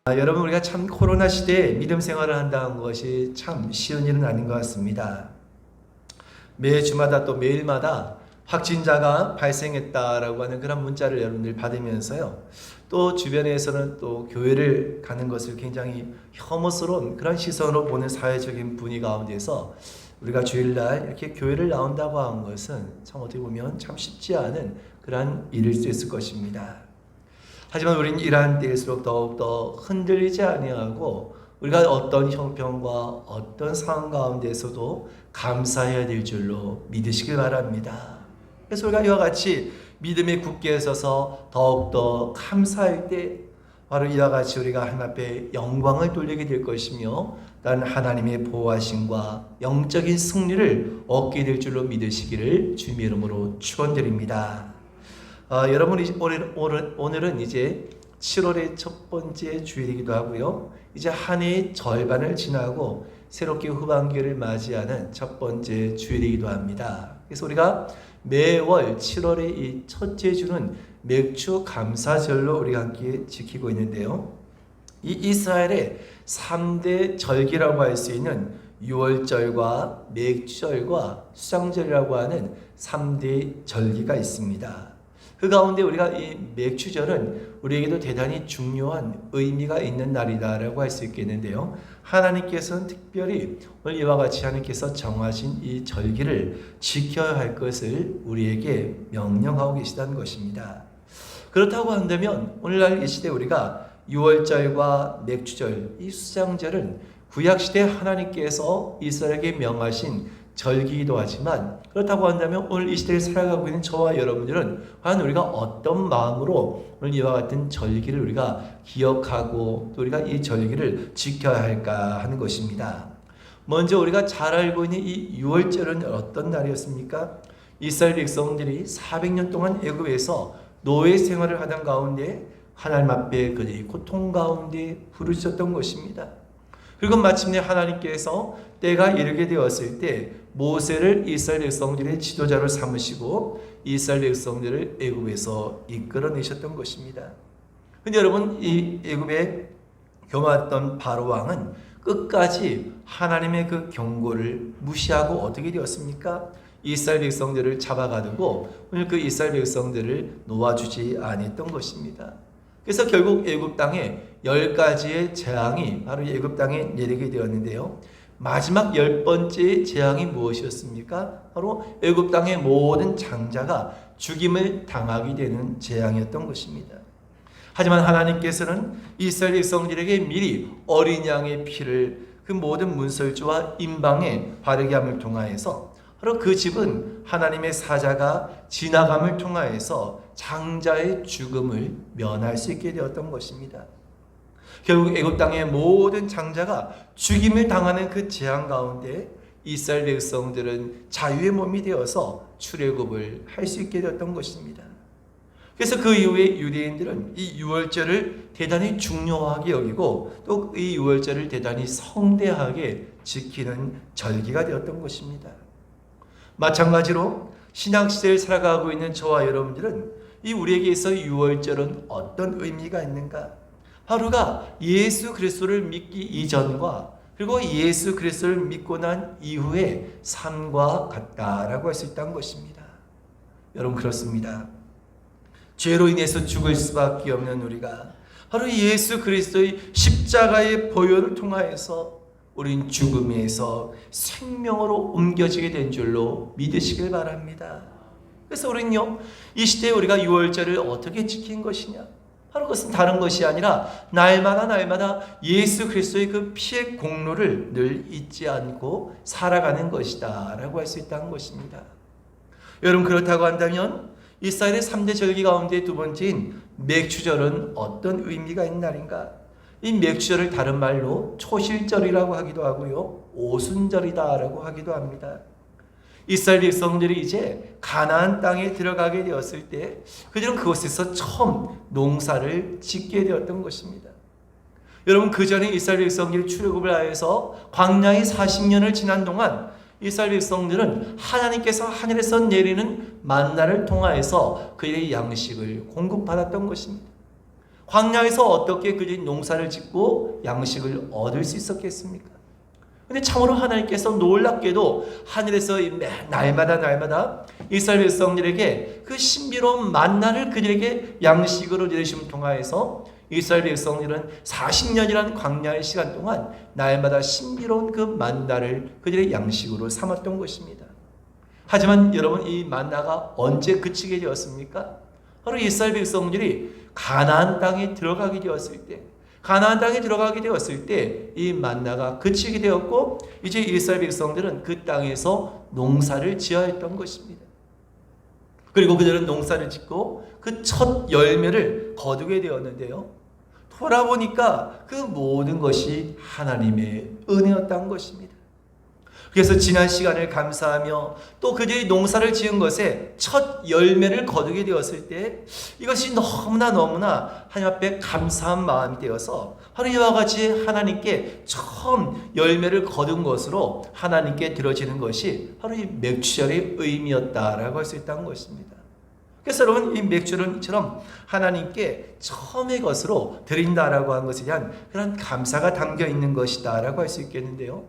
여러분, 우리가 참 코로나 시대에 믿음 생활을 한다는 것이 참 쉬운 일은 아닌 것 같습니다. 매주마다 또 매일마다 확진자가 발생했다라고 하는 그런 문자를 여러분들 받으면서요. 또 주변에서는 또 교회를 가는 것을 굉장히 혐오스러운 그런 시선으로 보는 사회적인 분위 가운데서 우리가 주일날 이렇게 교회를 나온다고 하는 것은 참 어떻게 보면 참 쉽지 않은 그런 일일 수 있을 것입니다. 하지만 우리는 이러한 때일수록 더욱더 흔들리지 아니하고 우리가 어떤 형편과 어떤 상황 가운데서도 감사해야 될 줄로 믿으시길 바랍니다. 그래서 우리가 이와 같이 믿음에 굳게 서서 더욱더 감사할 때 바로 이와 같이 우리가 하나님 앞에 영광을 돌리게 될 것이며 또한 하나님의 보호하심과 영적인 승리를 얻게 될 줄로 믿으시기를 주님의 이름으로 축원드립니다. 여러분, 오늘은 이제 7월의 첫 번째 주일이기도 하고요. 이제 한 해의 절반을 지나고 새롭게 후반기를 맞이하는 첫 번째 주일이기도 합니다. 그래서 우리가 매월 7월의 이 첫째 주는 맥주 감사절로 우리가 함께 지키고 있는데요. 이 이스라엘의 3대 절기라고 할 수 있는 유월절과 맥주절과 수장절이라고 하는 3대 절기가 있습니다. 그 가운데 우리가 이 맥주절은 우리에게도 대단히 중요한 의미가 있는 날이다라고 할 수 있겠는데요. 하나님께서는 특별히 오늘 이와 같이 하나님께서 정하신 이 절기를 지켜야 할 것을 우리에게 명령하고 계시다는 것입니다. 그렇다고 한다면 오늘날 이 시대 우리가 유월절과 맥주절, 이 수장절은 구약시대 하나님께서 이스라엘에게 명하신 절기이기도 하지만 그렇다고 한다면 오늘 이 시대를 살아가고 있는 저와 여러분들은 과연 우리가 어떤 마음으로 오늘 이와 같은 절기를 우리가 기억하고 또 우리가 이 절기를 지켜야 할까 하는 것입니다. 먼저 우리가 잘 알고 있는 이 유월절은 어떤 날이었습니까? 이스라엘 백성들이 400년 동안 애굽에서 노예 생활을 하던 가운데 하나님 앞에 그들이 고통 가운데 부르짖었던 것입니다. 그리고 마침내 하나님께서 때가 이르게 되었을 때 모세를 이스라엘 백성들의 지도자로 삼으시고 이스라엘 백성들을 애굽에서 이끌어내셨던 것입니다. 근데 여러분, 이 애굽에 교만했던 바로 왕은 끝까지 하나님의 그 경고를 무시하고 어떻게 되었습니까? 이스라엘 백성들을 잡아가두고 오늘 그 이스라엘 백성들을 놓아주지 않았던 것입니다. 그래서 결국 애굽 땅에 10가지의 재앙이 바로 애굽 땅에 내리게 되었는데요. 마지막 10번째 재앙이 무엇이었습니까? 바로 애굽 땅의 모든 장자가 죽임을 당하게 되는 재앙이었던 것입니다. 하지만 하나님께서는 이스라엘 백성들에게 미리 어린 양의 피를 그 모든 문설주와 임방에 바르게 함을 통하여서 바로 그 집은 하나님의 사자가 지나감을 통하여서 장자의 죽음을 면할 수 있게 되었던 것입니다. 결국 애굽 땅의 모든 장자가 죽임을 당하는 그 재앙 가운데 이스라엘 백성들은 자유의 몸이 되어서 출애굽을 할 수 있게 되었던 것입니다. 그래서 그 이후에 유대인들은 이 유월절을 대단히 중요하게 여기고 또 이 유월절을 대단히 성대하게 지키는 절기가 되었던 것입니다. 마찬가지로 신약시대를 살아가고 있는 저와 여러분들은 이 우리에게 있어 유월절은 어떤 의미가 있는가? 하루가 예수 그리스도를 믿기 이전과 그리고 예수 그리스도를 믿고 난 이후의 삶과 같다라고 할 수 있다는 것입니다. 여러분, 그렇습니다. 죄로 인해서 죽을 수밖에 없는 우리가 바로 예수 그리스도의 십자가의 보혈을 통하여서 우린 죽음에서 생명으로 옮겨지게 된 줄로 믿으시길 바랍니다. 그래서 우리는요, 이 시대에 우리가 유월절을 어떻게 지킨 것이냐? 바로 그것은 다른 것이 아니라 날마다 예수 그리스도의 그 피의 공로를 늘 잊지 않고 살아가는 것이다 라고 할 수 있다는 것입니다. 여러분, 그렇다고 한다면 이스라엘의 3대 절기 가운데 두 번째인 맥주절은 어떤 의미가 있는 날인가? 이 맥주절을 다른 말로 초실절이라고 하기도 하고요, 오순절이다라고 하기도 합니다. 이스라엘 백성들이 이제 가나안 땅에 들어가게 되었을 때 그들은 그곳에서 처음 농사를 짓게 되었던 것입니다. 여러분, 그 전에 이스라엘 백성들이 출애굽을 하여서 광야의 40년을 지난 동안 이스라엘 백성들은 하나님께서 하늘에서 내리는 만나를 통하여서 그의 양식을 공급받았던 것입니다. 광야에서 어떻게 그들이 농사를 짓고 양식을 얻을 수 있었겠습니까? 근데 참으로 하나님께서 놀랍게도 하늘에서 날마다 이스라엘 백성들에게 그 신비로운 만나를 그들에게 양식으로 내리심을 통하여서 이스라엘 백성들은 40년이라는 광야의 시간 동안 날마다 신비로운 그 만나를 그들의 양식으로 삼았던 것입니다. 하지만 여러분, 이 만나가 언제 그치게 되었습니까? 바로 이스라엘 백성들이 가나안 땅에 들어가게 되었을 때 이 만나가 그치게 되었고, 이제 이스라엘 백성들은 그 땅에서 농사를 지어야 했던 것입니다. 그리고 그들은 농사를 짓고 그 첫 열매를 거두게 되었는데요, 돌아보니까 그 모든 것이 하나님의 은혜였던 것입니다. 그래서 지난 시간을 감사하며 또 그들이 농사를 지은 것에 첫 열매를 거두게 되었을 때 이것이 너무나 하나님 앞에 감사한 마음이 되어서 바로 이와 같이 하나님께 처음 열매를 거둔 것으로 하나님께 드려지는 것이 바로 이 맥주절의 의미였다라고 할 수 있다는 것입니다. 그래서 여러분, 이 맥주처럼 하나님께 처음의 것으로 드린다라고 한 것에 대한 그런 감사가 담겨 있는 것이다라고 할 수 있겠는데요.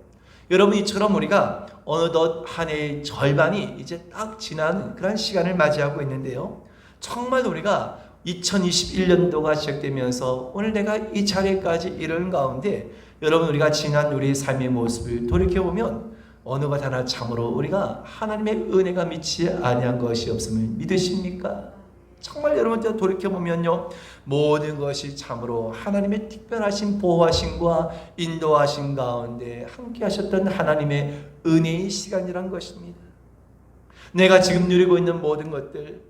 여러분, 이처럼 우리가 어느덧 한 해의 절반이 이제 딱 지난 그런 시간을 맞이하고 있는데요, 정말 우리가 2021년도가 시작되면서 오늘 내가 이 자리까지 이르는 가운데 여러분, 우리가 지난 우리의 삶의 모습을 돌이켜보면 어느 것 하나 참으로 우리가 하나님의 은혜가 미치지 아니한 것이 없음을 믿으십니까? 정말 여러분, 돌이켜보면요, 모든 것이 참으로 하나님의 특별하신 보호하심과 인도하심 가운데 함께 하셨던 하나님의 은혜의 시간이란 것입니다. 내가 지금 누리고 있는 모든 것들,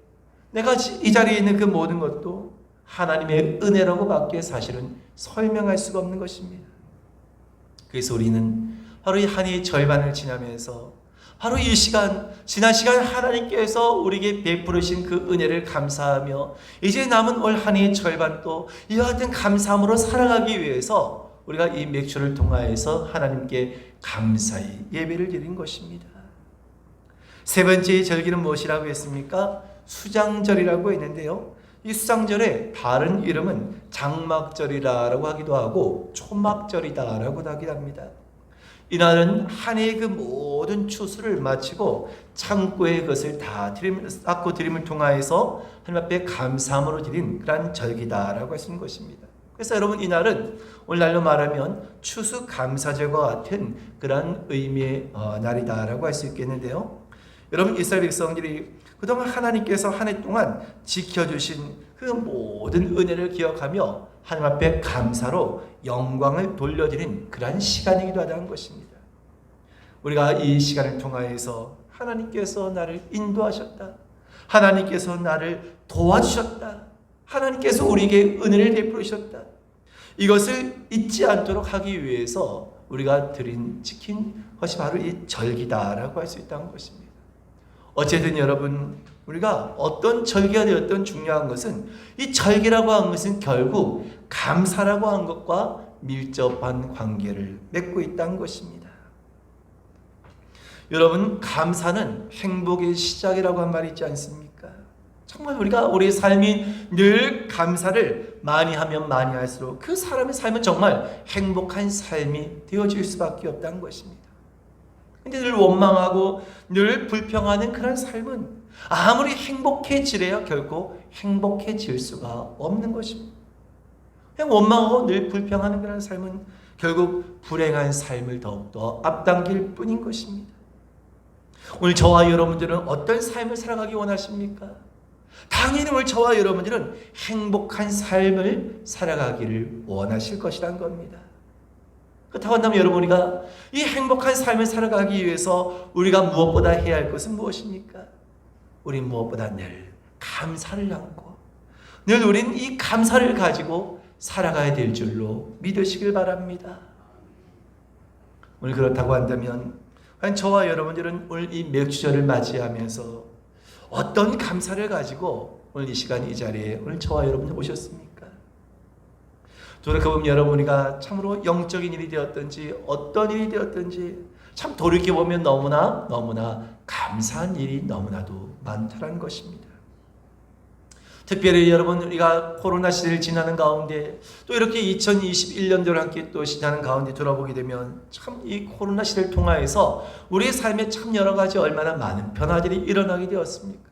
내가 이 자리에 있는 그 모든 것도 하나님의 은혜라고 밖에 사실은 설명할 수가 없는 것입니다. 그래서 우리는 바로 이 한 해의 절반을 지나면서 바로 이 시간, 지난 시간 하나님께서 우리에게 베푸르신 그 은혜를 감사하며 이제 남은 올 한 해의 절반도 이와 같은 감사함으로 살아가기 위해서 우리가 이 맥주를 통하여서 하나님께 감사히 예배를 드린 것입니다. 세 번째 절기는 무엇이라고 했습니까? 수장절이라고 했는데요, 이 수장절의 다른 이름은 장막절이라고 하기도 하고 초막절이다라고 하기도 합니다. 이날은 한 해의 그 모든 추수를 마치고 창고에 그것을 다 쌓고 드림을 통하여서 하나님 앞에 감사함으로 드린 그런 절기다라고 할 수 있는 것입니다. 그래서 여러분, 이날은 오늘날로 말하면 추수 감사절과 같은 그런 의미의 날이다라고 할 수 있겠는데요, 여러분, 이스라엘 백성들이 그동안 하나님께서 한 해 동안 지켜주신 그 모든 은혜를 기억하며 하나님 앞에 감사로 영광을 돌려드린 그러한 시간이기도 하다는 것입니다. 우리가 이 시간을 통하여서 하나님께서 나를 인도하셨다, 하나님께서 나를 도와주셨다, 하나님께서 우리에게 은혜를 베푸셨다, 이것을 잊지 않도록 하기 위해서 우리가 지킨 것이 바로 이 절기다라고 할 수 있다는 것입니다. 어쨌든 여러분, 우리가 어떤 절기가 되었던 중요한 것은 이 절기라고 하는 것은 결국 감사라고 하는 것과 밀접한 관계를 맺고 있다는 것입니다. 여러분, 감사는 행복의 시작이라고 한 말이 있지 않습니까? 정말 우리가 우리의 삶이 늘 감사를 많이 하면 많이 할수록 그 사람의 삶은 정말 행복한 삶이 되어질 수밖에 없다는 것입니다. 근데 늘 원망하고 늘 불평하는 그런 삶은 아무리 행복해지래야 결코 행복해질 수가 없는 것입니다. 그냥 원망하고 늘 불평하는 그런 삶은 결국 불행한 삶을 더욱더 앞당길 뿐인 것입니다. 오늘 저와 여러분들은 어떤 삶을 살아가기 원하십니까? 당연히 오늘 저와 여러분들은 행복한 삶을 살아가기를 원하실 것이란 겁니다. 그렇다고 한다면 여러분, 우리가 이 행복한 삶을 살아가기 위해서 우리가 무엇보다 해야 할 것은 무엇입니까? 우린 무엇보다 늘 감사를 안고 늘 우린 이 감사를 가지고 살아가야 될 줄로 믿으시길 바랍니다. 오늘 그렇다고 한다면 저와 여러분들은 오늘 이 맥주절을 맞이하면서 어떤 감사를 가지고 오늘 이 시간 이 자리에 오늘 저와 여러분들 오셨습니까? 돌이켜보면 여러분이가 참으로 영적인 일이 되었든지 어떤 일이 되었든지 참 돌이켜보면 너무나 감사한 일이 너무나도 많다는 것입니다. 특별히 여러분, 우리가 코로나 시대를 지나는 가운데 또 이렇게 2021년도를 함께 또 지나는 가운데 돌아보게 되면 참 이 코로나 시대를 통하여서 우리의 삶에 참 여러 가지 얼마나 많은 변화들이 일어나게 되었습니까?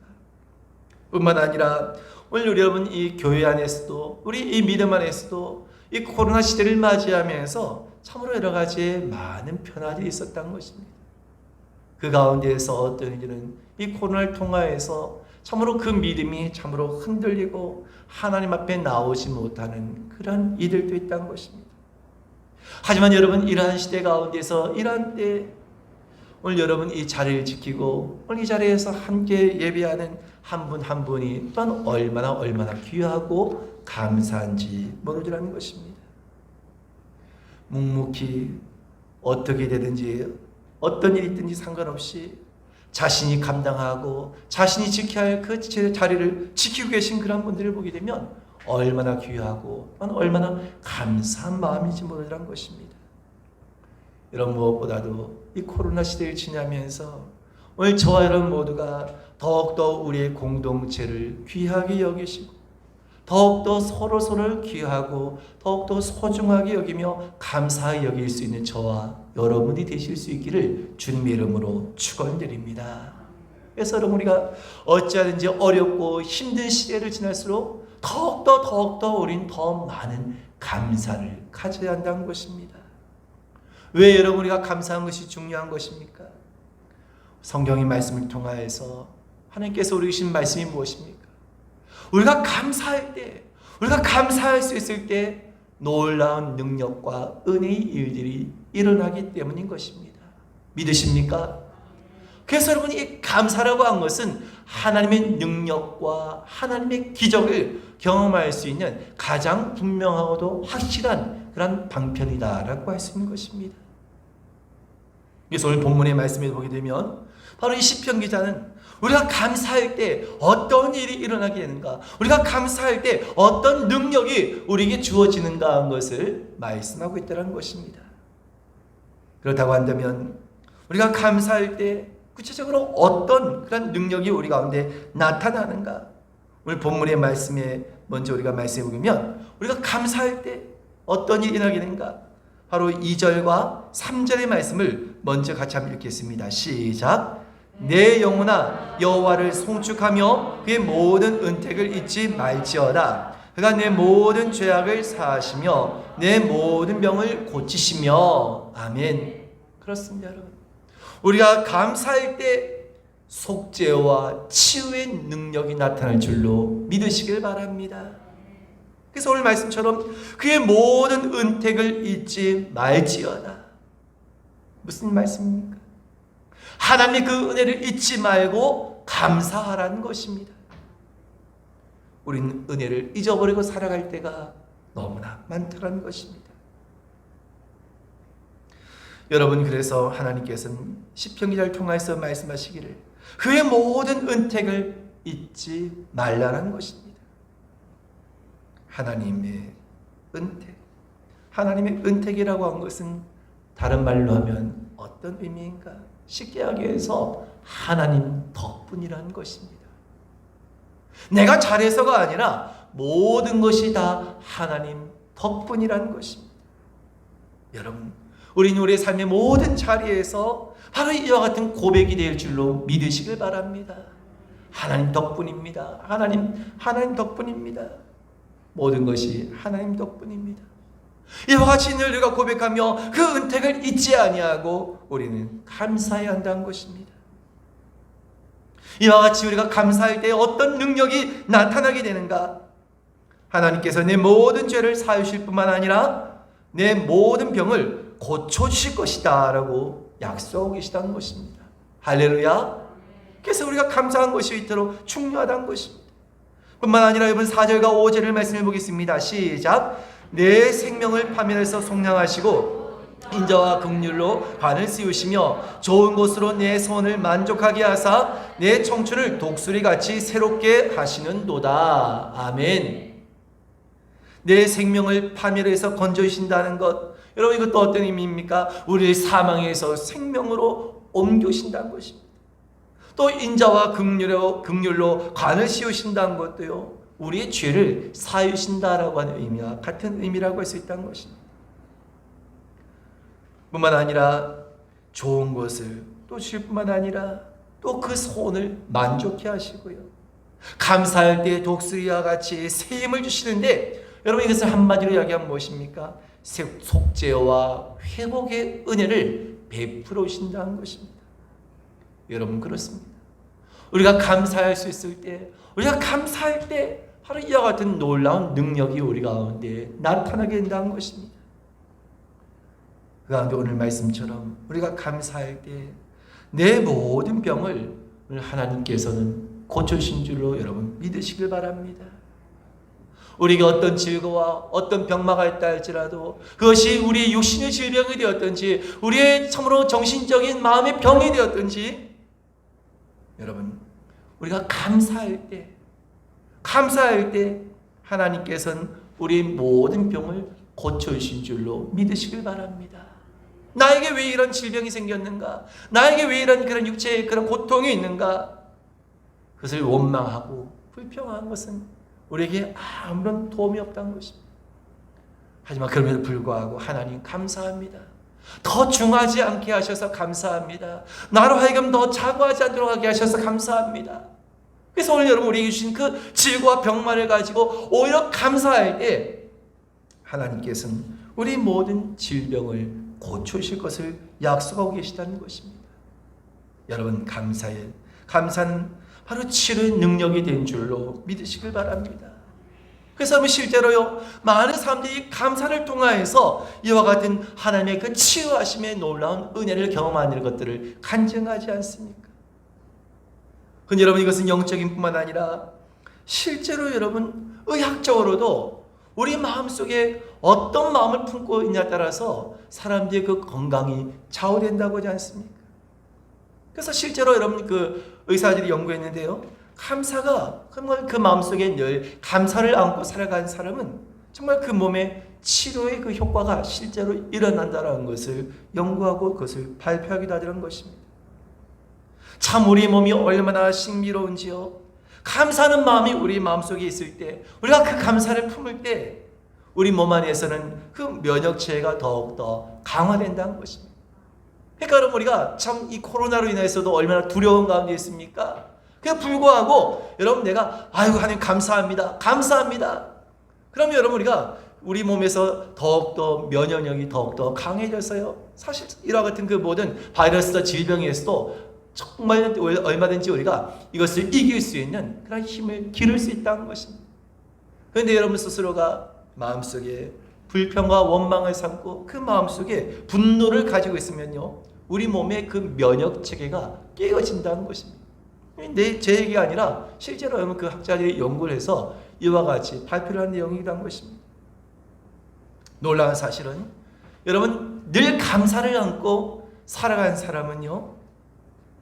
뿐만 아니라 오늘 우리 여러분, 이 교회 안에서도, 우리 이 믿음 안에서도 이 코로나 시대를 맞이하면서 참으로 여러 가지의 많은 변화들이 있었다는 것입니다. 그 가운데에서 어떤 이들은 이 코로나를 통하여서 참으로 그 믿음이 참으로 흔들리고 하나님 앞에 나오지 못하는 그런 이들도 있다는 것입니다. 하지만 여러분, 이러한 시대 가운데서 이러한 때 오늘 여러분 이 자리를 지키고 오늘 이 자리에서 함께 예배하는 한 분 한 분이 또한 얼마나 귀하고 감사한지 모르더라는 것입니다. 묵묵히 어떻게 되든지 어떤 일이 있든지 상관없이 자신이 감당하고 자신이 지켜야 할 그 자리를 지키고 계신 그런 분들을 보게 되면 얼마나 귀하고 얼마나 감사한 마음인지 모르더란 것입니다. 이런 무엇보다도 이 코로나 시대를 지나면서 오늘 저와 여러분 모두가 더욱더 우리의 공동체를 귀하게 여기시고 더욱더 서로를 귀하고 더욱더 소중하게 여기며 감사하게 여길 수 있는 저와 여러분이 되실 수 있기를 주님의 이름으로 축원드립니다. 그래서 여러분, 우리가 어찌하든지 어렵고 힘든 시대를 지날수록 더욱더 우린 더 많은 감사를 가져야 한다는 것입니다. 왜 여러분, 우리가 감사한 것이 중요한 것입니까? 성경의 말씀을 통하여서 하나님께서 우리에게 주신 말씀이 무엇입니까? 우리가 감사할 때, 우리가 감사할 수 있을 때 놀라운 능력과 은혜의 일들이 일어나기 때문인 것입니다. 믿으십니까? 그래서 여러분, 이 감사라고 한 것은 하나님의 능력과 하나님의 기적을 경험할 수 있는 가장 분명하고도 확실한 그런 방편이다라고 할 수 있는 것입니다. 그래서 오늘 본문의 말씀을 보게 되면 바로 이 시편 기자는 우리가 감사할 때 어떤 일이 일어나게 되는가, 우리가 감사할 때 어떤 능력이 우리에게 주어지는가 하는 것을 말씀하고 있다는 것입니다. 그렇다고 한다면 우리가 감사할 때 구체적으로 어떤 그런 능력이 우리 가운데 나타나는가? 오늘 본문의 말씀에 먼저 우리가 말씀해 보면 우리가 감사할 때 어떤 일이 일어나게 되는가? 바로 2절과 3절의 말씀을 먼저 같이 한번 읽겠습니다. 시작. 내 영혼아 여호와를 송축하며 그의 모든 은택을 잊지 말지어다. 그가 내 모든 죄악을 사하시며 내 모든 병을 고치시며. 아멘. 그렇습니다, 여러분. 우리가 감사할 때 속죄와 치유의 능력이 나타날 줄로 믿으시길 바랍니다. 그래서 오늘 말씀처럼 그의 모든 은택을 잊지 말지어다. 무슨 말씀입니까? 하나님의 그 은혜를 잊지 말고 감사하라는 것입니다. 우리는 은혜를 잊어버리고 살아갈 때가 너무나 많다는 것입니다. 여러분, 그래서 하나님께서는 시편 기자를 통해서 말씀하시기를 그의 모든 은택을 잊지 말라는 것입니다. 하나님의 은택, 하나님의 은택이라고 한 것은 다른 말로 하면 어떤 의미인가? 쉽게 하기 위해서 하나님 덕분이라는 것입니다. 내가 잘해서가 아니라 모든 것이 다 하나님 덕분이라는 것입니다. 여러분, 우리는 우리의 삶의 모든 자리에서 바로 이와 같은 고백이 될 줄로 믿으시길 바랍니다. 하나님 덕분입니다. 하나님 덕분입니다. 모든 것이 하나님 덕분입니다. 이와 같이 늘 우리가 고백하며 그 은택을 잊지 아니하고 우리는 감사해야 한다는 것입니다. 이와 같이 우리가 감사할 때 어떤 능력이 나타나게 되는가? 하나님께서 내 모든 죄를 사하실 뿐만 아니라 내 모든 병을 고쳐주실 것이다 라고 약속하고 계시다는 것입니다. 할렐루야. 그래서 우리가 감사한 것이 있도록 중요하다는 것입니다. 뿐만 아니라 이번 4절과 5절을 말씀해 보겠습니다. 시작. 내 생명을 파멸해서 속량하시고 인자와 긍휼로 관을 씌우시며 좋은 곳으로 내 손을 만족하게 하사 내 청춘을 독수리같이 새롭게 하시는도다. 아멘. 내 생명을 파멸해서 건져주신다는 것, 여러분, 이것도 어떤 의미입니까? 우리의 사망에서 생명으로 옮겨신다는 것입니다. 또 인자와 긍휼로 관을 씌우신다는 것도요, 우리의 죄를 사유신다라고 하는 의미와 같은 의미라고 할 수 있다는 것입니다. 뿐만 아니라 좋은 것을 또 주실 뿐만 아니라 또 그 소원을 만족해 하시고요. 감사할 때 독수리와 같이 새 힘을 주시는데, 여러분 이것을 한마디로 이야기하면 무엇입니까? 속죄와 회복의 은혜를 베풀어 주신다는 것입니다. 여러분 그렇습니다. 우리가 감사할 수 있을 때, 우리가 감사할 때 바로 이와 같은 놀라운 능력이 우리 가운데 나타나게 된다는 것입니다. 그 가운데 오늘 말씀처럼 우리가 감사할 때 내 모든 병을 하나님께서는 고쳐주신 줄로 여러분 믿으시길 바랍니다. 우리가 어떤 질거와 어떤 병마가 있다 할지라도 그것이 우리의 육신의 질병이 되었든지 우리의 참으로 정신적인 마음의 병이 되었든지, 여러분 우리가 감사할 때 하나님께서는 우리 모든 병을 고쳐주신 줄로 믿으시길 바랍니다. 나에게 왜 이런 질병이 생겼는가? 나에게 왜 이런 그런 육체의 그런 고통이 있는가? 그것을 원망하고 불평하는 것은 우리에게 아무런 도움이 없다는 것입니다. 하지만 그럼에도 불구하고 하나님 감사합니다. 더 중하지 않게 하셔서 감사합니다. 나로 하여금 더 자고하지 않도록 하게 하셔서 감사합니다. 그래서 오늘 여러분 우리에게 주신 그 질과 병만을 가지고 오히려 감사할 때 하나님께서는 우리 모든 질병을 고쳐주실 것을 약속하고 계시다는 것입니다. 여러분 감사는 바로 치료의 능력이 된 줄로 믿으시길 바랍니다. 그래서 여러분 실제로요, 많은 사람들이 감사를 통하여서 이와 같은 하나님의 그 치유하심의 놀라운 은혜를 경험하는 것들을 간증하지 않습니까? 근데 여러분 이것은 영적인 뿐만 아니라 실제로 여러분 의학적으로도 우리 마음속에 어떤 마음을 품고 있냐에 따라서 사람들의 그 건강이 좌우된다고 하지 않습니까? 그래서 실제로 여러분 그 의사들이 연구했는데요, 감사가 정말 그 마음속에 늘 감사를 안고 살아가는 사람은 정말 그 몸의 치료의 그 효과가 실제로 일어난다는 것을 연구하고 그것을 발표하기도 하더라는 것입니다. 참 우리 몸이 얼마나 신비로운지요. 감사하는 마음이 우리 마음속에 있을 때, 우리가 그 감사를 품을 때 우리 몸 안에서는 그 면역체계가 더욱더 강화된다는 것입니다. 그러니까 여러분 우리가 참 이 코로나로 인해서도 얼마나 두려운 가운데 있습니까? 그에 불구하고 여러분 내가 아이고 하나님 감사합니다. 그러면 여러분 우리 몸에서 더욱더 면역력이 더욱더 강해져서요, 사실 이와 같은 그 모든 바이러스나 질병에서도 정말 얼마든지 우리가 이것을 이길 수 있는 그런 힘을 기를 수 있다는 것입니다. 그런데 여러분 스스로가 마음속에 불평과 원망을 삼고 그 마음속에 분노를 가지고 있으면요, 우리 몸의 그 면역체계가 깨어진다는 것입니다. 제 얘기가 아니라 실제로 여러분 그 학자들이 연구를 해서 이와 같이 발표를 한 내용이기도 한 것입니다. 놀라운 사실은 여러분 늘 감사를 안고 살아가는 사람은요,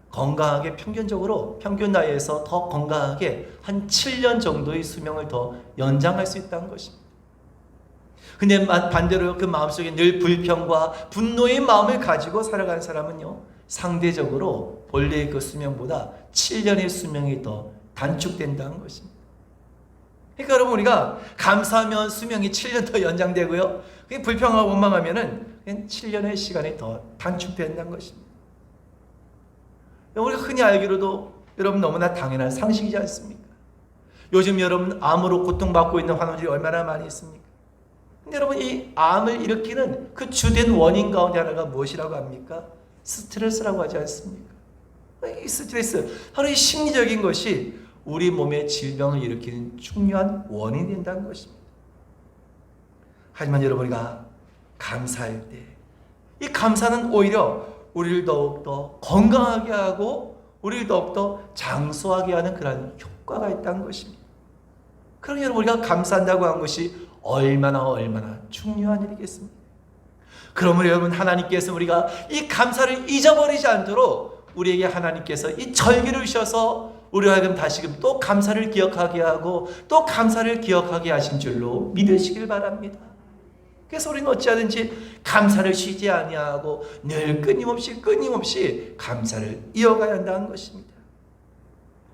건강하게 평균 나이에서 더 건강하게 한 7년 정도의 수명을 더 연장할 수 있다는 것입니다. 근데 반대로 그 마음속에 늘 불평과 분노의 마음을 가지고 살아가는 사람은요, 상대적으로 본래의 그 수명보다 7년의 수명이 더 단축된다는 것입니다. 그러니까 여러분 우리가 감사하면 수명이 7년 더 연장되고요, 불평하고 원망하면은 7년의 시간이 더 단축된다는 것입니다. 우리가 흔히 알기로도 여러분 너무나 당연한 상식이지 않습니까? 요즘 여러분 암으로 고통받고 있는 환우들이 얼마나 많이 있습니까? 근데 여러분 이 암을 일으키는 그 주된 원인 가운데 하나가 무엇이라고 합니까? 스트레스라고 하지 않습니까? 이 스트레스, 바로 이 심리적인 것이 우리 몸의 질병을 일으키는 중요한 원인이 된다는 것입니다. 하지만 여러분이가 감사할 때, 이 감사는 오히려 우리를 더욱더 건강하게 하고 우리를 더욱더 장수하게 하는 그런 효과가 있다는 것입니다. 그러니 여러분 우리가 감사한다고 한 것이 얼마나 중요한 일이겠습니까? 그러므로 여러분 하나님께서 우리가 이 감사를 잊어버리지 않도록 우리에게 하나님께서 이 절기를 주셔서 우리가 하여금 다시금 또 감사를 기억하게 하고 또 감사를 기억하게 하신 줄로 믿으시길 바랍니다. 그래서 우리는 어찌하든지 감사를 쉬지 아니하고 늘 끊임없이 감사를 이어가야 한다는 것입니다.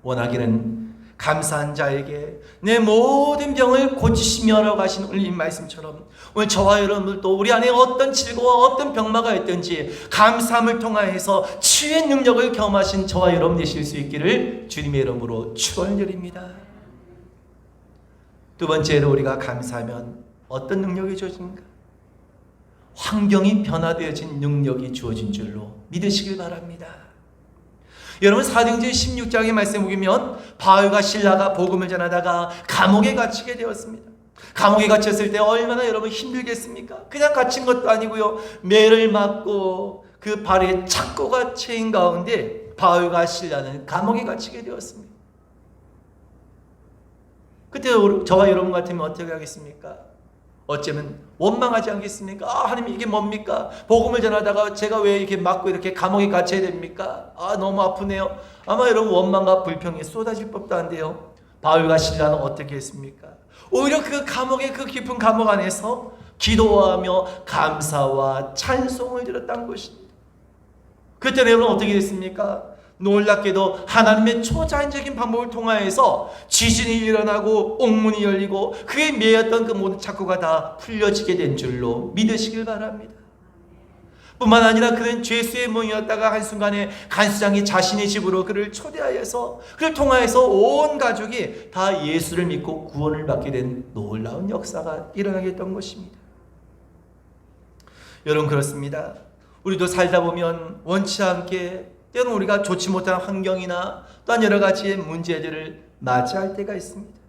원하기는 감사한 자에게 내 모든 병을 고치시며라고 하신 오늘 이 말씀처럼 오늘 저와 여러분들도 우리 안에 어떤 질고와 어떤 병마가 있든지 감사함을 통하여서 치유의 능력을 경험하신 저와 여러분 되실 수 있기를 주님의 이름으로 축원드립니다. 두 번째로 우리가 감사하면 어떤 능력이 주어진가? 환경이 변화되어진 능력이 주어진 줄로 믿으시길 바랍니다. 여러분 사도행전 16장의 말씀 보면 바울과 실라가 복음을 전하다가 감옥에 갇히게 되었습니다. 감옥에 갇혔을 때 얼마나 여러분 힘들겠습니까? 그냥 갇힌 것도 아니고요. 매를 맞고 그 발에 착고가 채인 가운데 바울과 실라는 감옥에 갇히게 되었습니다. 그때 저와 여러분 같으면 어떻게 하겠습니까? 어쩌면 원망하지 않겠습니까? 하나님 이게 뭡니까? 복음을 전하다가 제가 왜 이렇게 맞고 이렇게 감옥에 갇혀야 됩니까? 너무 아프네요. 아마 여러분 원망과 불평이 쏟아질 법도 한데요. 바울과 실라는 어떻게 했습니까? 오히려 그 감옥의 그 깊은 감옥 안에서 기도하며 감사와 찬송을 드렸다는 것입니다. 그때 여러분 어떻게 됐습니까? 놀랍게도 하나님의 초자연적인 방법을 통하여서 지진이 일어나고 옥문이 열리고 그에 매였던 그 모든 착고가 다 풀려지게 된 줄로 믿으시길 바랍니다. 뿐만 아니라 그는 죄수의 몸이었다가 한순간에 간수장이 자신의 집으로 그를 초대하여서 그를 통하여서 온 가족이 다 예수를 믿고 구원을 받게 된 놀라운 역사가 일어나게 됐던 것입니다. 여러분 그렇습니다. 우리도 살다 보면 원치 않게 때로는 우리가 좋지 못한 환경이나 또한 여러 가지의 문제들을 맞이할 때가 있습니다.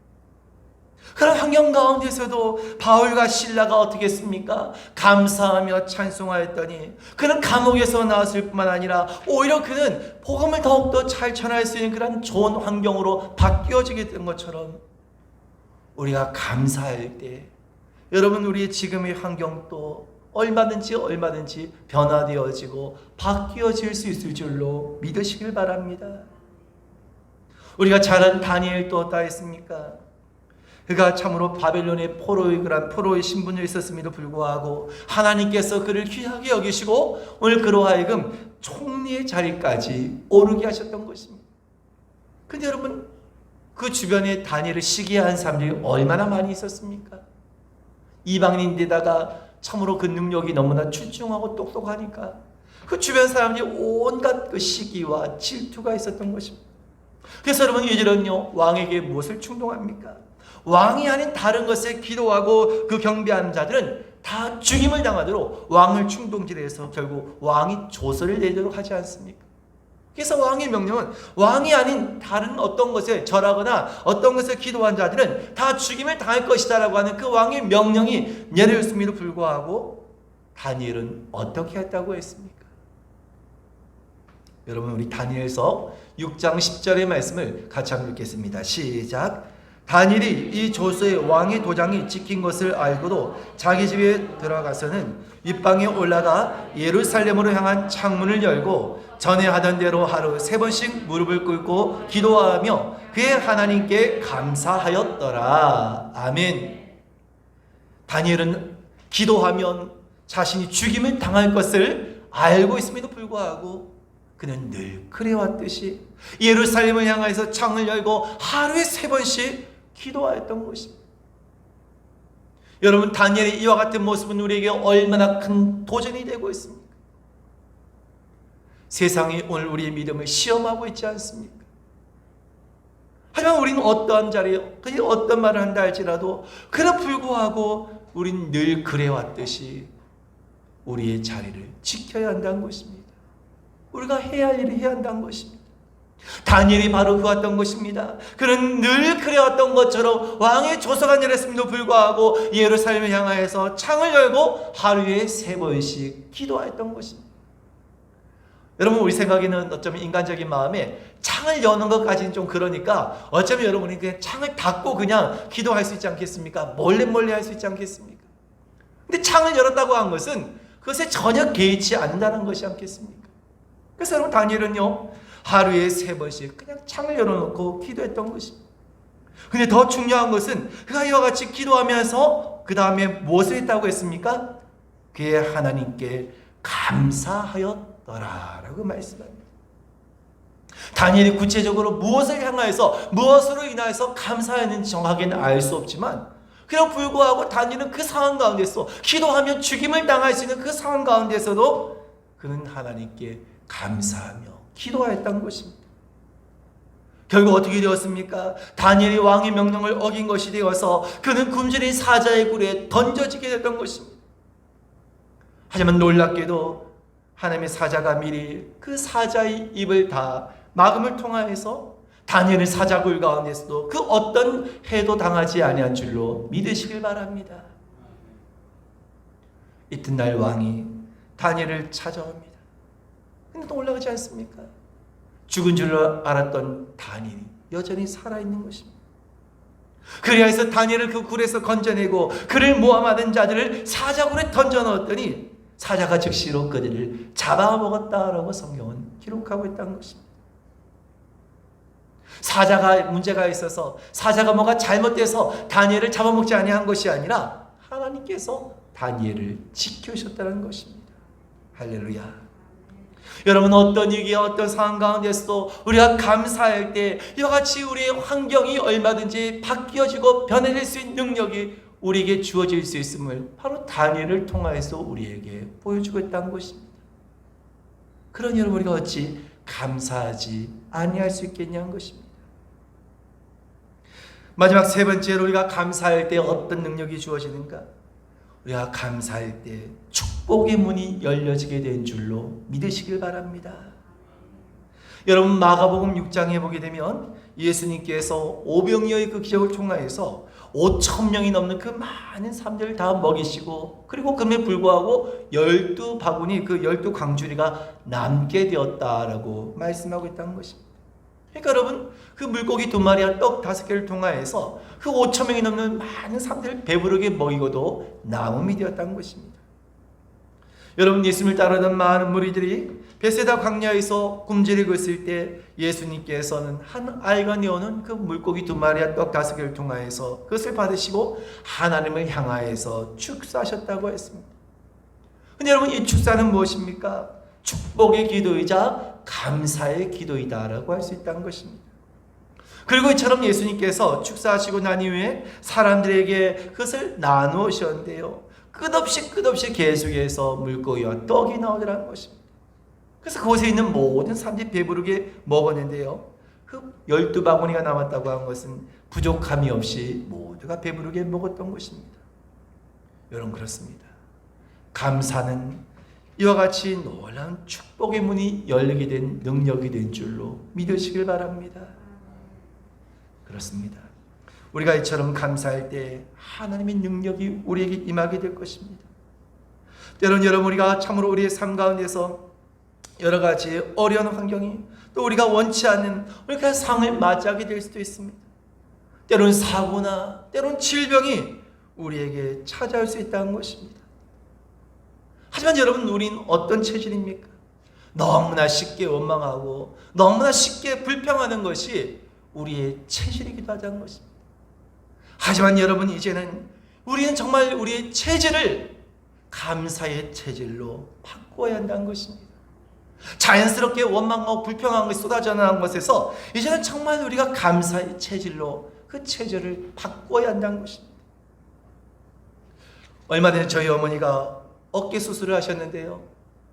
그런 환경 가운데서도 바울과 실라가 어떻게 했습니까? 감사하며 찬송하였더니 그는 감옥에서 나왔을 뿐만 아니라 오히려 그는 복음을 더욱더 잘 전할 수 있는 그런 좋은 환경으로 바뀌어지게 된 것처럼 우리가 감사할 때 여러분 우리의 지금의 환경도 얼마든지 변화되어지고 바뀌어질 수 있을 줄로 믿으시길 바랍니다. 우리가 잘 아는 다니엘도 어떠했습니까? 그가 참으로 바벨론의 포로의 신분이 있었음에도 불구하고 하나님께서 그를 귀하게 여기시고 오늘 그로 하여금 총리의 자리까지 오르게 하셨던 것입니다. 근데 여러분 그 주변에 다니엘을 시기한 사람들이 얼마나 많이 있었습니까? 이방인인데다가 참으로 그 능력이 너무나 출중하고 똑똑하니까 그 주변 사람들이 온갖 그 시기와 질투가 있었던 것입니다. 그래서 여러분 이들은요 왕에게 무엇을 충동합니까? 왕이 아닌 다른 것에 기도하고 그 경배하는 자들은 다 죽임을 당하도록 왕을 충동질해서 결국 왕이 조서를 내도록 하지 않습니까? 그래서 왕의 명령은 왕이 아닌 다른 어떤 것에 절하거나 어떤 것에 기도한 자들은 다 죽임을 당할 것이다 라고 하는 그 왕의 명령이 내려졌음에도 불구하고 다니엘은 어떻게 했다고 했습니까? 여러분 우리 다니엘서 6장 10절의 말씀을 같이 한번 읽겠습니다. 시작. 다니엘이 이 조서의 왕의 도장이 찍힌 것을 알고도 자기 집에 들어가서는 윗방에 올라가 예루살렘으로 향한 창문을 열고 전에 하던 대로 하루 3번씩 무릎을 꿇고 기도하며 그의 하나님께 감사하였더라. 아멘. 다니엘은 기도하면 자신이 죽임을 당할 것을 알고 있음에도 불구하고 그는 늘 그래왔듯이 예루살렘을 향해서 창을 열고 하루에 3번씩 기도하였던 것입니다. 여러분 다니엘의 이와 같은 모습은 우리에게 얼마나 큰 도전이 되고 있습니까? 세상이 오늘 우리의 믿음을 시험하고 있지 않습니까? 하지만 우리는 어떠한 자리에 어떤 말을 한다 할지라도 그나 불구하고 우리는 늘 그래왔듯이 우리의 자리를 지켜야 한다는 것입니다. 우리가 해야 할 일을 해야 한다는 것입니다. 다니엘이 바로 그왔던 것입니다. 그는 늘 그래왔던 것처럼 왕의 조서가 내렸음에도 불구하고 예루살렘을 향하여서 창을 열고 하루에 3번씩 기도했던 것입니다. 여러분 우리 생각에는 어쩌면 인간적인 마음에 창을 여는 것까지는 좀 그러니까 어쩌면 여러분이 그냥 창을 닫고 그냥 기도할 수 있지 않겠습니까? 몰래 할 수 있지 않겠습니까? 근데 창을 열었다고 한 것은 그것에 전혀 개의치 않는다는 것이 않겠습니까? 그래서 여러분 다니엘은요 하루에 3번씩 그냥 창을 열어놓고 기도했던 것입니다. 근데 더 중요한 것은 그가 이와 같이 기도하면서 그 다음에 무엇을 했다고 했습니까? 그의 하나님께 감사하였더라 라고 말씀합니다. 다니엘이 구체적으로 무엇을 향하여서 무엇으로 인하여서 감사했는지 정확하게는 알 수 없지만 그냥 불구하고 다니엘은 그 상황 가운데서 기도하면 죽임을 당할 수 있는 그 상황 가운데서도 그는 하나님께 감사하며 기도하였다는 것입니다. 결국 어떻게 되었습니까? 다니엘이 왕의 명령을 어긴 것이 되어서 그는 굶주린 사자의 굴에 던져지게 됐던 것입니다. 하지만 놀랍게도 하나님의 사자가 미리 그 사자의 입을 다 막음을 통하여서 다니엘의 사자굴 가운데서도 그 어떤 해도 당하지 아니한 줄로 믿으시길 바랍니다. 이튿날 왕이 다니엘을 찾아옵니다. 근데 또 올라가지 않습니까? 죽은 줄 알았던 다니엘이 여전히 살아있는 것입니다. 그리하여서 다니엘을 그 굴에서 건져내고 그를 모함하던 자들을 사자굴에 던져 넣었더니 사자가 즉시로 그들을 잡아먹었다라고 성경은 기록하고 있다는 것입니다. 사자가 문제가 있어서 사자가 뭐가 잘못돼서 다니엘을 잡아먹지 아니한 것이 아니라 하나님께서 다니엘을 지켜주셨다는 것입니다. 할렐루야. 여러분, 어떤 위기와 어떤 상황 가운데서도 우리가 감사할 때 이와 같이 우리의 환경이 얼마든지 바뀌어지고 변해질 수 있는 능력이 우리에게 주어질 수 있음을 바로 다니엘을 통하여서 우리에게 보여주고 있다는 것입니다. 그러니 여러분, 우리가 어찌 감사하지 아니할 수 있겠냐는 것입니다. 마지막 세 번째로 우리가 감사할 때 어떤 능력이 주어지는가? 우리가 감사할 때 축복의 문이 열려지게 된 줄로 믿으시길 바랍니다. 여러분, 마가복음 6장에 보게 되면 예수님께서 오병이어의 그 기적을 통하여서 5,000명이 넘는 그 많은 사람들을 다 먹이시고 그리고 그럼에 불구하고 12바구니 그 12광주리가 남게 되었다라고 말씀하고 있다는 것입니다. 그러니까 여러분, 그 물고기 2마리와 떡 5개를 통하여서 그 5,000명이 넘는 많은 사람들을 배부르게 먹이고도 남음이 되었다는 것입니다. 여러분, 예수님을 따르던 많은 무리들이 베세다 광야에서 굶주리고 있을 때 예수님께서는 한 아이가 내어놓은 그 물고기 2마리와 떡 5개를 통하여서 그것을 받으시고 하나님을 향하여서 축사하셨다고 했습니다. 근데 여러분, 이 축사는 무엇입니까? 축복의 기도이자 감사의 기도이다라고 할 수 있다는 것입니다. 그리고 이처럼 예수님께서 축사하시고 난 이후에 사람들에게 그것을 나누셨는데요, 끝없이 계속해서 물고기와 떡이 나오더라는 것입니다. 그래서 그곳에 있는 모든 사람들이 배부르게 먹었는데요, 그 12바구니가 남았다고 한 것은 부족함이 없이 모두가 배부르게 먹었던 것입니다. 여러분, 그렇습니다. 감사는 이와 같이 놀라운 축복의 문이 열리게 된 능력이 된 줄로 믿으시길 바랍니다. 그렇습니다. 우리가 이처럼 감사할 때 하나님의 능력이 우리에게 임하게 될 것입니다. 때로는 여러분, 우리가 참으로 우리의 삶 가운데서 여러 가지 어려운 환경이 또 우리가 원치 않는 우리가 상을 맞이하게 될 수도 있습니다. 때로는 사고나 때로는 질병이 우리에게 찾아올 수 있다는 것입니다. 하지만 여러분, 우린 어떤 체질입니까? 너무나 쉽게 원망하고 너무나 쉽게 불평하는 것이 우리의 체질이기도 하다는 것입니다. 하지만 여러분, 이제는 우리는 정말 우리의 체질을 감사의 체질로 바꿔야 한다는 것입니다. 자연스럽게 원망하고 불평한 것이 쏟아져 나온 것에서 이제는 정말 우리가 감사의 체질로 그 체질을 바꿔야 한다는 것입니다. 얼마 전에 저희 어머니가 어깨 수술을 하셨는데요,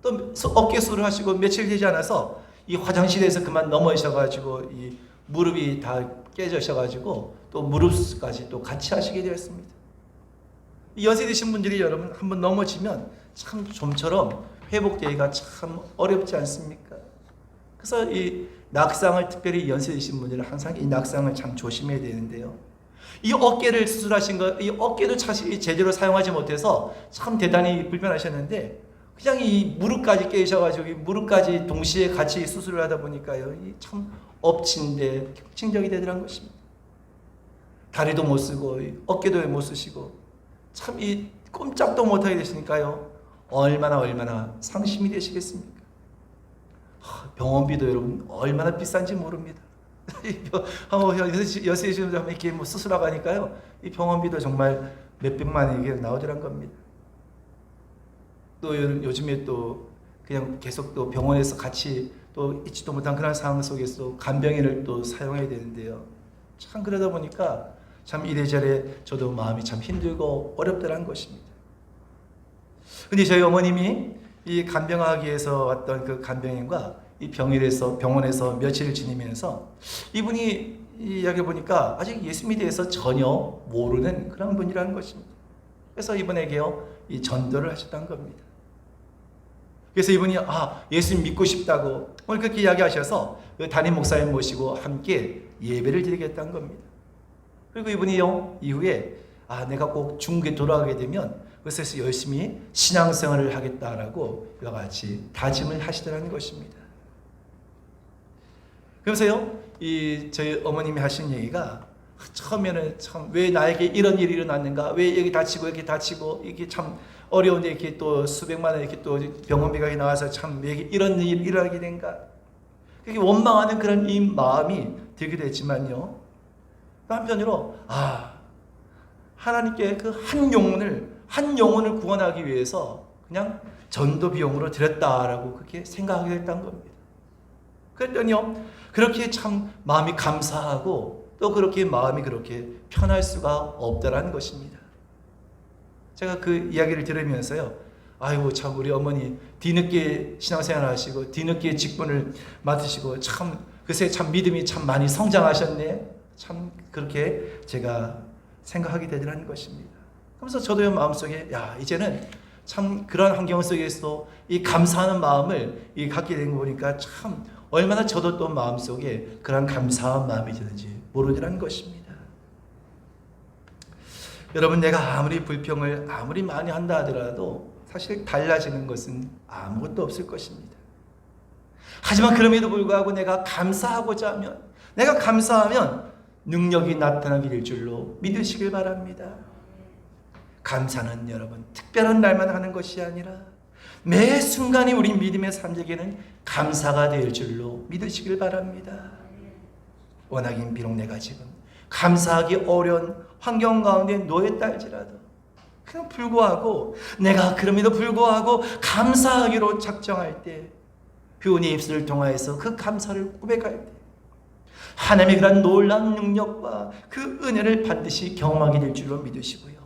또 어깨 수술을 하시고 며칠 되지 않아서 이 화장실에서 그만 넘어지셔가지고 이 무릎이 다 깨져셔가지고 또 무릎까지 또 같이 하시게 되었습니다. 이 연세 드신 분들이 여러분 한번 넘어지면 참 좀처럼 회복되기가 참 어렵지 않습니까? 그래서 이 낙상을, 특별히 연세 드신 분들은 항상 이 낙상을 참 조심해야 되는데요, 이 어깨를 수술하신 거, 이 어깨도 사실 제대로 사용하지 못해서 참 대단히 불편하셨는데 그냥 이 무릎까지 깨셔가지고 이 무릎까지 동시에 같이 수술을 하다 보니까요, 이 참 엎친데 격칭적이 되더란 것입니다. 다리도 못 쓰고 어깨도 못 쓰시고 참 이 꼼짝도 못하게 되시니까요, 얼마나 상심이 되시겠습니까? 병원비도 여러분 얼마나 비싼지 모릅니다. 여세 주면 이렇게 뭐 수술하고 하니까요, 이 병원비도 정말 몇백만 원이 나오더란 겁니다. 또 요즘에 또 그냥 계속 또 병원에서 같이 또 잊지도 못한 그런 상황 속에서 간병인을 또 사용해야 되는데요. 참 그러다 보니까 참 이래저래 저도 마음이 참 힘들고 어렵더란 것입니다. 근데 저희 어머님이 이 간병하기 위해서 왔던 그 간병인과 이 병원에서 며칠을 지내면서 이분이 이야기 보니까 아직 예수님에 대해서 전혀 모르는 그런 분이라는 것입니다. 그래서 이분에게요 이 전도를 하셨던 겁니다. 그래서 이분이 예수님 믿고 싶다고 오늘 그렇게 이야기하셔서 그 담임 목사님 모시고 함께 예배를 드리겠다는 겁니다. 그리고 이분이요 이후에 내가 꼭 중국에 돌아가게 되면 그것에서 열심히 신앙생활을 하겠다라고 이와 같이 다짐을 하시더라는 것입니다. 그래서요 저희 어머님이 하신 얘기가 처음에는 참 왜 나에게 이런 일이 일어났는가, 왜 여기 다치고 이렇게 다치고 이게 참 어려운데 이렇게 또 수백만 원 이렇게 또 병원비가 나와서 참 왜 이런 일이 일어나게 된가, 그게 원망하는 그런 이 마음이 들기도 했지만요, 한편으로 하나님께 그 한 영혼을 구원하기 위해서 그냥 전도 비용으로 드렸다라고 그렇게 생각하게 됐다는 겁니다. 그랬더니요 그렇게 참 마음이 감사하고 또 그렇게 마음이 그렇게 편할 수가 없다라는 것입니다. 제가 그 이야기를 들으면서요, 아이고 참 우리 어머니 뒤늦게 신앙생활 하시고 뒤늦게 직분을 맡으시고 참 글쎄 참 믿음이 참 많이 성장하셨네, 참 그렇게 제가 생각하게 되더라는 것입니다. 그러면서 저도 마음속에 이제는 참 그런 환경 속에서 이 감사하는 마음을 갖게 된 거 보니까 참 얼마나 저도 또 마음속에 그런 감사한 마음이 드는지 모르더라는 것입니다. 여러분, 내가 아무리 불평을 아무리 많이 한다 하더라도 사실 달라지는 것은 아무것도 없을 것입니다. 하지만 그럼에도 불구하고 내가 감사하면 능력이 나타나게 될 줄로 믿으시길 바랍니다. 감사는 여러분 특별한 날만 하는 것이 아니라 매 순간이 우리 믿음의 삶에게는 감사가 될 줄로 믿으시길 바랍니다. 워낙인 비록 내가 지금 감사하기 어려운 환경 가운데 놓였다 할지라도 내가 그럼에도 불구하고 감사하기로 작정할 때 교훈의 입술을 통하여서 그 감사를 고백할 때 하나님의 그런 놀라운 능력과 그 은혜를 반드시 경험하게 될 줄로 믿으시고요,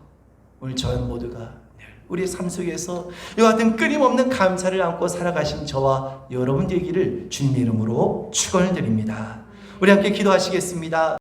오늘 저희 모두가 우리의 삶 속에서 이와 같은 끊임없는 감사를 안고 살아가신 저와 여러분 되기를 주님의 이름으로 축원을 드립니다. 우리 함께 기도하시겠습니다.